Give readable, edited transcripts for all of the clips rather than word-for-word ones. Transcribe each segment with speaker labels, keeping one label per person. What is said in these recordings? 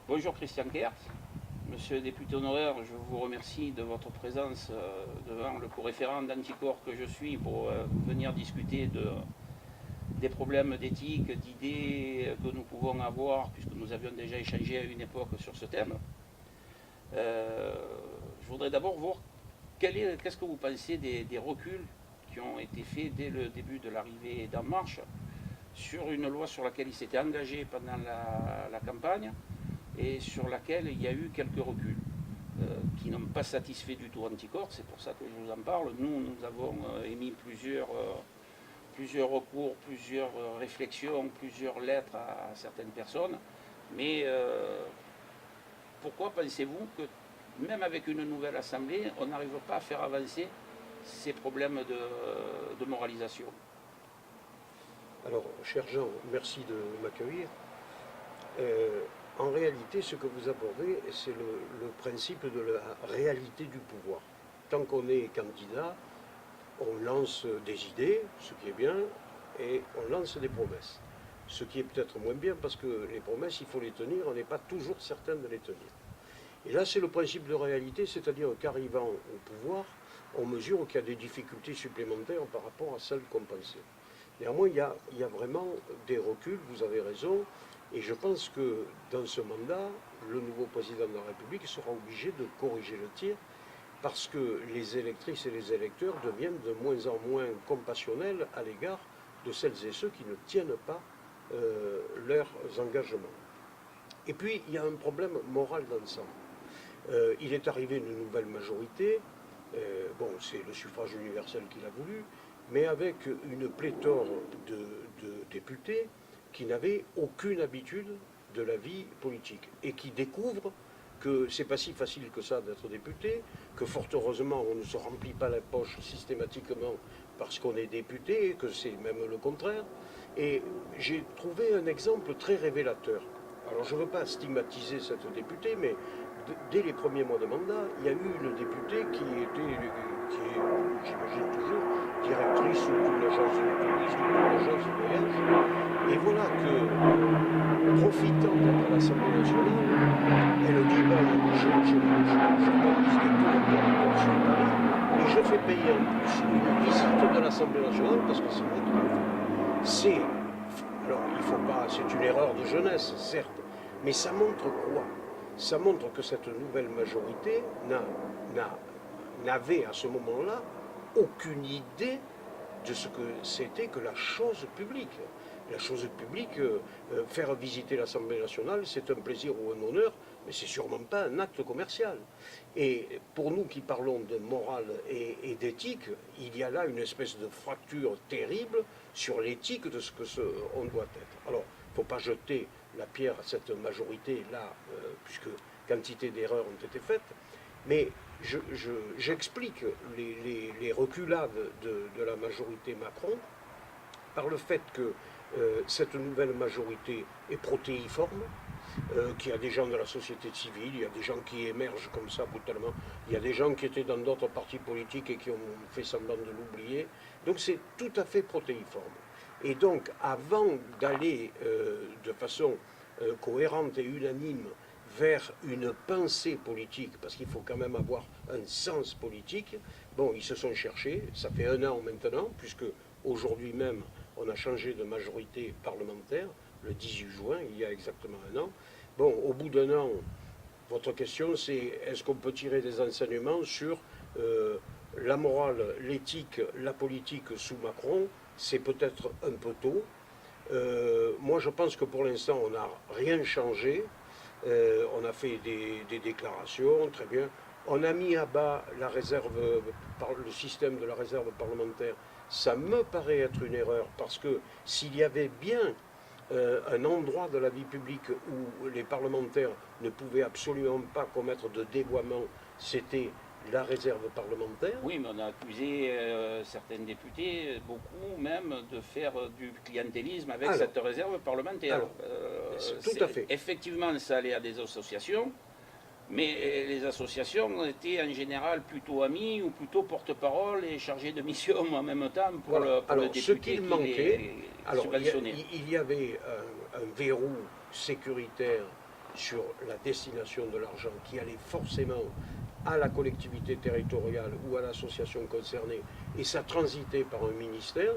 Speaker 1: Bonjour Christian Kers. Monsieur le député honoraire, je vous remercie de votre présence devant le co-référent d'Anticorps que je suis pour venir discuter des problèmes d'éthique, d'idées que nous pouvons avoir, puisque nous avions déjà échangé à une époque sur ce thème. Je voudrais d'abord voir qu'est-ce que vous pensez des reculs qui ont été faits dès le début de l'arrivée d'En Marche sur une loi sur laquelle il s'était engagé pendant la campagne et sur laquelle il y a eu quelques reculs qui n'ont pas satisfait du tout Anticorps. C'est pour ça que je vous en parle. Nous avons émis plusieurs recours, plusieurs réflexions, plusieurs lettres à certaines personnes. Mais pourquoi pensez-vous que même avec une nouvelle assemblée, on n'arrive pas à faire avancer ces problèmes de moralisation?
Speaker 2: Alors, cher Jean, merci de m'accueillir. En réalité, ce que vous abordez, c'est le principe de la réalité du pouvoir. Tant qu'on est candidat, on lance des idées, ce qui est bien, et on lance des promesses. Ce qui est peut-être moins bien, parce que les promesses, il faut les tenir, on n'est pas toujours certain de les tenir. Et là, c'est le principe de réalité, c'est-à-dire qu'arrivant au pouvoir, on mesure qu'il y a des difficultés supplémentaires par rapport à celles qu'on pensait. Néanmoins, il y a vraiment des reculs, vous avez raison, et je pense que dans ce mandat, le nouveau président de la République sera obligé de corriger le tir, parce que les électrices et les électeurs deviennent de moins en moins compassionnels à l'égard de celles et ceux qui ne tiennent pas leurs engagements. Et puis, il y a un problème moral d'ensemble. Il est arrivé une nouvelle majorité, bon, c'est le suffrage universel qu'il a voulu, mais avec une pléthore de députés qui n'avaient aucune habitude de la vie politique et qui découvrent que c'est pas si facile que ça d'être député, que fort heureusement on ne se remplit pas la poche systématiquement parce qu'on est député, et que c'est même le contraire. Et j'ai trouvé un exemple très révélateur. Alors je ne veux pas stigmatiser cette députée, mais dès les premiers mois de mandat, il y a eu une députée qui est, j'imagine toujours, directrice d'une agence de tourisme, d'une agence de voyage. Et voilà que, profitant d'être à l'Assemblée nationale, elle dit j'organise des tours opératoires sur Paris et je fais payer en plus une visite de l'Assemblée nationale parce que c'est moi qui le fais. Alors il faut pas, c'est une erreur de jeunesse, certes, mais ça montre quoi? Ça montre que cette nouvelle majorité n'avait à ce moment-là aucune idée de ce que c'était que la chose publique. La chose publique, faire visiter l'Assemblée nationale, c'est un plaisir ou un honneur, mais c'est sûrement pas un acte commercial. Et pour nous qui parlons de morale et d'éthique, il y a là une espèce de fracture terrible sur l'éthique de ce que on doit être. Alors, il ne faut pas jeter la pierre à cette majorité-là, puisque quantité d'erreurs ont été faites, mais j'explique les reculades de la majorité Macron par le fait que cette nouvelle majorité est protéiforme, qu'il y a des gens de la société civile, il y a des gens qui émergent comme ça brutalement, il y a des gens qui étaient dans d'autres partis politiques et qui ont fait semblant de l'oublier. Donc c'est tout à fait protéiforme. Et donc avant d'aller de façon cohérente et unanime vers une pensée politique, parce qu'il faut quand même avoir un sens politique, bon, ils se sont cherchés, ça fait un an maintenant, puisque aujourd'hui même, on a changé de majorité parlementaire, le 18 juin, il y a exactement un an. Bon, au bout d'un an, votre question, c'est est-ce qu'on peut tirer des enseignements sur la morale, l'éthique, la politique sous Macron? C'est peut-être un peu tôt. Moi, je pense que pour l'instant, on n'a rien changé. On a fait des déclarations, très bien. On a mis à bas la réserve, le système de la réserve parlementaire. Ça me paraît être une erreur, parce que s'il y avait bien un endroit de la vie publique où les parlementaires ne pouvaient absolument pas commettre de dévoiement, c'était la réserve parlementaire.
Speaker 1: Oui, mais on a accusé certains députés, beaucoup même, de faire du clientélisme avec cette réserve parlementaire.
Speaker 2: Tout à fait.
Speaker 1: Effectivement, ça allait à des associations, mais les associations étaient en général plutôt amis ou plutôt porte-parole et chargés de mission en même temps pour, le député
Speaker 2: ce qu'il manquait,
Speaker 1: subventionné.
Speaker 2: Il y avait un verrou sécuritaire sur la destination de l'argent qui allait forcément à la collectivité territoriale ou à l'association concernée, et ça transitait par un ministère,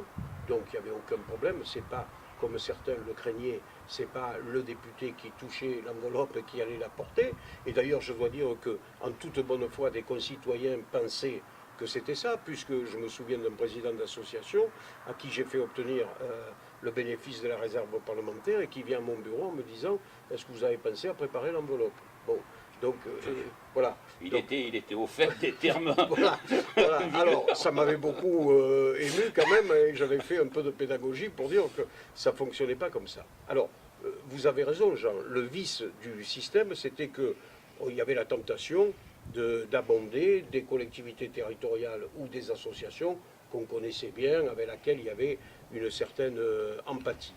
Speaker 2: donc il n'y avait aucun problème. C'est pas, comme certains le craignaient, c'est pas le député qui touchait l'enveloppe qui allait la porter. Et d'ailleurs, je dois dire que, en toute bonne foi, des concitoyens pensaient que c'était ça, puisque je me souviens d'un président d'association à qui j'ai fait obtenir le bénéfice de la réserve parlementaire et qui vient à mon bureau en me disant: est-ce que vous avez pensé à préparer l'enveloppe? Bon, donc voilà.
Speaker 1: Il était au fait des termes.
Speaker 2: Voilà, voilà. Alors, ça m'avait beaucoup ému quand même, et j'avais fait un peu de pédagogie pour dire que ça ne fonctionnait pas comme ça. Alors, vous avez raison, Jean, le vice du système, c'était qu'il y avait la tentation d'abonder des collectivités territoriales ou des associations qu'on connaissait bien, avec lesquelles il y avait une certaine empathie.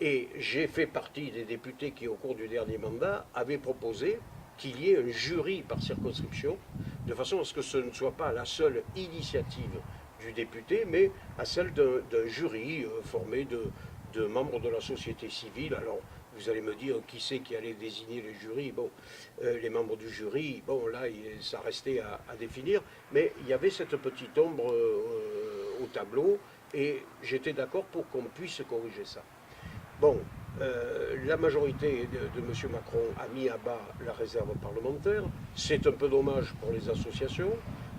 Speaker 2: Et j'ai fait partie des députés qui, au cours du dernier mandat, avaient proposé qu'il y ait un jury par circonscription, de façon à ce que ce ne soit pas la seule initiative du député, mais à celle d'un jury formé de membres de la société civile. Alors, vous allez me dire qui c'est qui allait désigner les jurys. Bon, les membres du jury, bon, là, ça restait à définir, mais il y avait cette petite ombre au tableau, et j'étais d'accord pour qu'on puisse corriger ça. Bon, la majorité de M. Macron a mis à bas la réserve parlementaire. C'est un peu dommage pour les associations,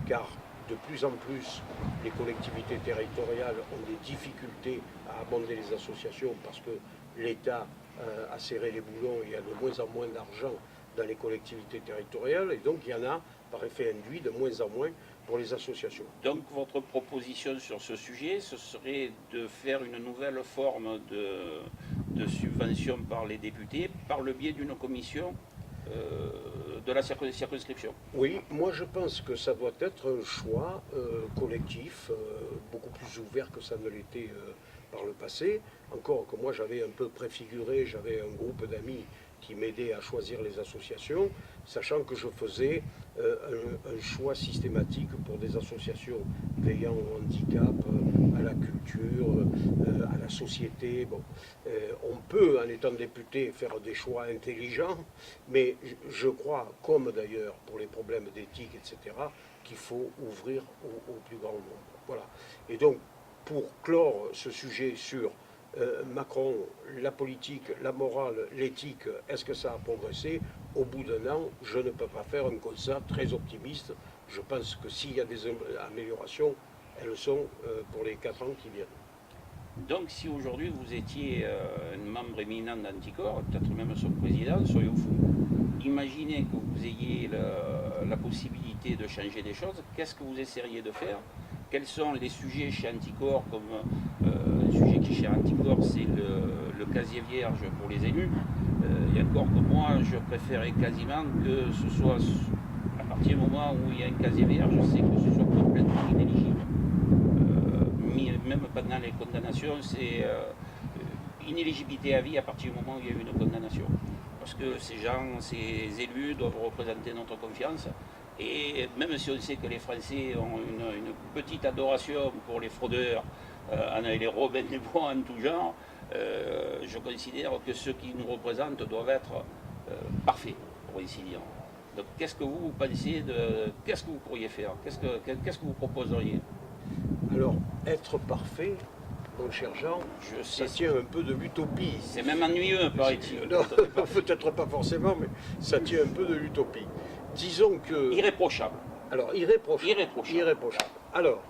Speaker 2: car de plus en plus, les collectivités territoriales ont des difficultés à abonder les associations parce que l'État a serré les boulons et il y a de moins en moins d'argent dans les collectivités territoriales, et donc il y en a, par effet induit, de moins en moins pour les associations.
Speaker 1: Donc votre proposition sur ce sujet, ce serait de faire une nouvelle forme de subvention par les députés par le biais d'une commission de la circonscription.
Speaker 2: Oui, moi je pense que ça doit être un choix collectif, beaucoup plus ouvert que ça ne l'était par le passé. Encore que moi j'avais un peu préfiguré, j'avais un groupe d'amis qui m'aidaient à choisir les associations, sachant que je faisais un choix systématique pour des associations veillant au handicap, à la culture, à la société. Bon, on peut, en étant député, faire des choix intelligents, mais je crois, comme d'ailleurs pour les problèmes d'éthique, etc., qu'il faut ouvrir au plus grand nombre. Voilà. Et donc, pour clore ce sujet sur Macron, la politique, la morale, l'éthique, est-ce que ça a progressé? Au bout d'un an, je ne peux pas faire un constat très optimiste. Je pense que s'il y a des améliorations, elles sont pour les 4 ans qui viennent.
Speaker 1: Donc si aujourd'hui vous étiez un membre éminent d'Anticor, peut-être même son président, soyons fous, imaginez que vous ayez la possibilité de changer des choses, qu'est-ce que vous essayeriez de faire? Quels sont les sujets chez Anticor, comme un sujet qui chez Anticor, c'est le casier vierge pour les élus. Et encore que moi, je préférais quasiment que ce soit, à partir du moment où il y a un casier vierge, c'est que ce soit complètement inéligible. Même pendant les condamnations, c'est inéligibilité à vie à partir du moment où il y a eu une condamnation. Parce que ces gens, ces élus doivent représenter notre confiance. Et même si on sait que les Français ont une petite adoration pour les fraudeurs, les Robin des Bois en tout genre, je considère que ceux qui nous représentent doivent être parfaits, pour ainsi dire. Donc qu'est-ce que vous pensez qu'est-ce que vous pourriez faire? Qu'est-ce que vous proposeriez?
Speaker 2: Alors, être parfait, mon cher Jean, ça tient un peu de l'utopie.
Speaker 1: C'est même ennuyeux, paraît-il.
Speaker 2: Non, peut-être pas forcément, mais ça tient un peu de l'utopie. Disons que...
Speaker 1: Irréprochable.
Speaker 2: Alors, irréprochable.
Speaker 1: Irréprochable.
Speaker 2: Alors,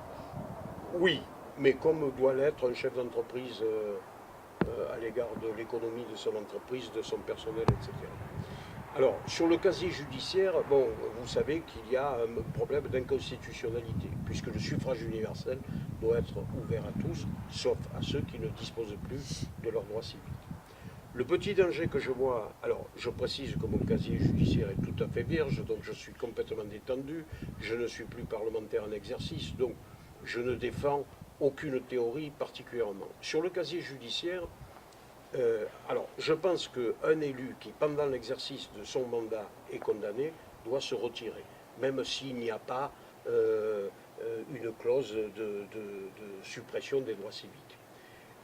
Speaker 2: oui, mais comme doit l'être un chef d'entreprise à l'égard de l'économie de son entreprise, de son personnel, etc. Alors, sur le casier judiciaire, bon, vous savez qu'il y a un problème d'inconstitutionnalité, puisque le suffrage universel doit être ouvert à tous, sauf à ceux qui ne disposent plus de leurs droits civiques. Le petit danger que je vois, alors je précise que mon casier judiciaire est tout à fait vierge, donc je suis complètement détendu, je ne suis plus parlementaire en exercice, donc je ne défends aucune théorie particulièrement. Sur le casier judiciaire, alors je pense qu'un élu qui, pendant l'exercice de son mandat, est condamné, doit se retirer, même s'il n'y a pas une clause de suppression des droits civiques.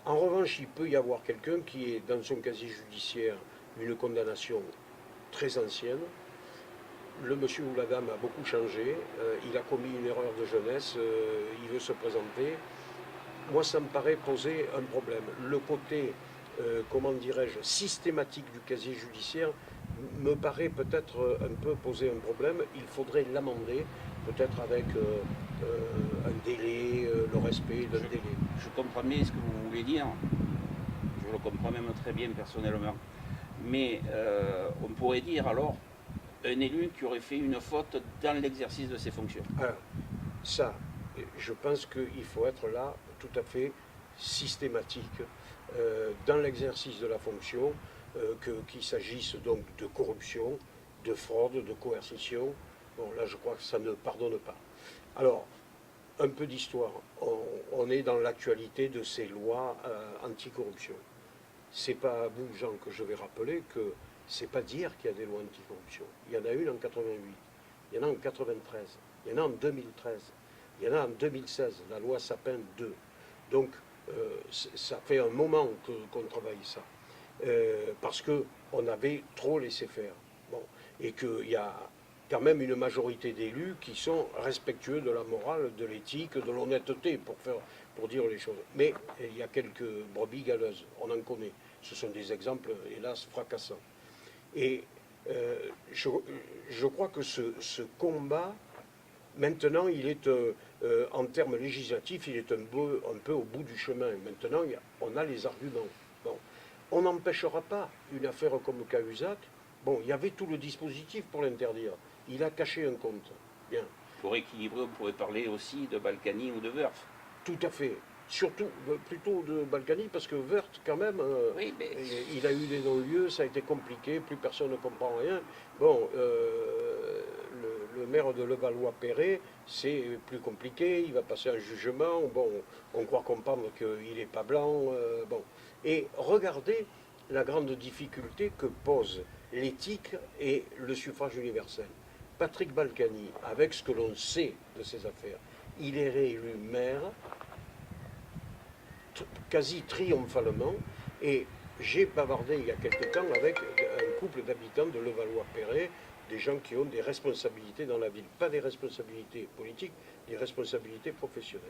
Speaker 2: En revanche, il peut y avoir quelqu'un qui est dans son casier judiciaire une condamnation très ancienne. Le monsieur ou la dame a beaucoup changé, il a commis une erreur de jeunesse, il veut se présenter. Moi, ça me paraît poser un problème. Le côté, comment dirais-je, systématique du casier judiciaire me paraît peut-être un peu poser un problème. Il faudrait l'amender, peut-être avec un délai, le respect d'un délai.
Speaker 1: Je comprends bien ce que vous voulez dire. Je le comprends même très bien personnellement. Mais on pourrait dire alors un élu qui aurait fait une faute dans l'exercice de ses fonctions.
Speaker 2: Alors, ça, je pense qu'il faut être là tout à fait systématique dans l'exercice de la fonction, qu'il s'agisse donc de corruption, de fraude, de coercition. Bon, là, je crois que ça ne pardonne pas. Alors, un peu d'histoire. On est dans l'actualité de ces lois anticorruption. C'est pas à vous, Jean, que je vais rappeler que c'est pas d'hier qu'il y a des lois anticorruption. Il y en a une en 88, il y en a en 93, il y en a en 2013, il y en a en 2016, la loi Sapin 2. Donc, ça fait un moment qu'on travaille ça. Parce qu'on avait trop laissé faire. Bon. Et qu'il y a quand même une majorité d'élus qui sont respectueux de la morale, de l'éthique, de l'honnêteté, pour dire les choses. Mais il y a quelques brebis galeuses, on en connaît. Ce sont des exemples, hélas, fracassants. Et je crois que ce combat, maintenant, il est, en termes législatifs, il est un peu au bout du chemin. Maintenant, on a les arguments. Bon. On n'empêchera pas une affaire comme Cahuzac. Bon, il y avait tout le dispositif pour l'interdire. Il a caché un compte. Bien.
Speaker 1: Pour équilibrer, on pourrait parler aussi de Balkany ou de Wörth.
Speaker 2: Tout à fait. Surtout, plutôt de Balkany, parce que Wörth, quand même,
Speaker 1: oui, mais...
Speaker 2: il a eu des non-lieux, ça a été compliqué, plus personne ne comprend rien. Bon, le maire de Levallois-Perret, c'est plus compliqué, il va passer un jugement, bon, on croit comprendre qu'il n'est pas blanc, bon. Et regardez la grande difficulté que pose l'éthique et le suffrage universel. Patrick Balkany, avec ce que l'on sait de ses affaires, il est réélu maire quasi triomphalement, et j'ai bavardé il y a quelque temps avec un couple d'habitants de Levallois-Perret, des gens qui ont des responsabilités dans la ville, pas des responsabilités politiques, des responsabilités professionnelles.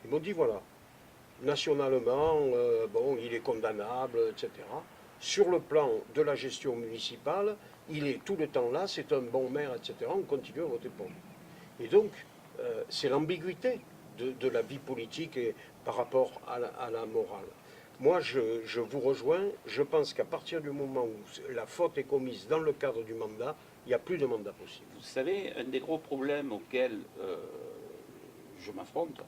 Speaker 2: Ils m'ont dit voilà, nationalement, bon, il est condamnable, etc. Sur le plan de la gestion municipale, il est tout le temps là, c'est un bon maire, etc. On continue à voter pour lui. Et donc, c'est l'ambiguïté de la vie politique et par rapport à la morale. Moi, je vous rejoins. Je pense qu'à partir du moment où la faute est commise dans le cadre du mandat, il n'y a plus de mandat possible.
Speaker 1: Vous savez, un des gros problèmes auxquels je m'affronte,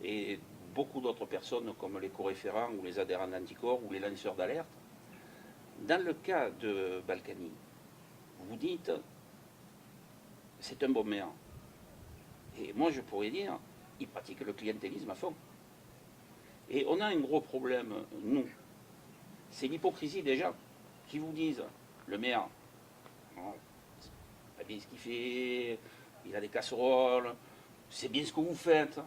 Speaker 1: et beaucoup d'autres personnes comme les co-référents ou les adhérents d'Anticorps ou les lanceurs d'alerte, dans le cas de Balkany, vous dites c'est un bon maire. Et moi je pourrais dire, il pratique le clientélisme à fond. Et on a un gros problème, nous, c'est l'hypocrisie des gens qui vous disent, le maire, c'est pas bien ce qu'il fait, il a des casseroles, c'est bien ce que vous faites,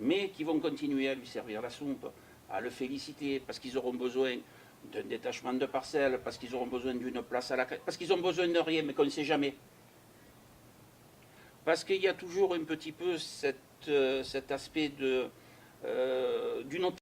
Speaker 1: mais qui vont continuer à lui servir la soupe, à le féliciter, parce qu'ils auront besoin d'un détachement de parcelles, parce qu'ils auront besoin d'une place à la crèche, parce qu'ils ont besoin de rien, mais qu'on ne sait jamais. Parce qu'il y a toujours un petit peu cet aspect d'une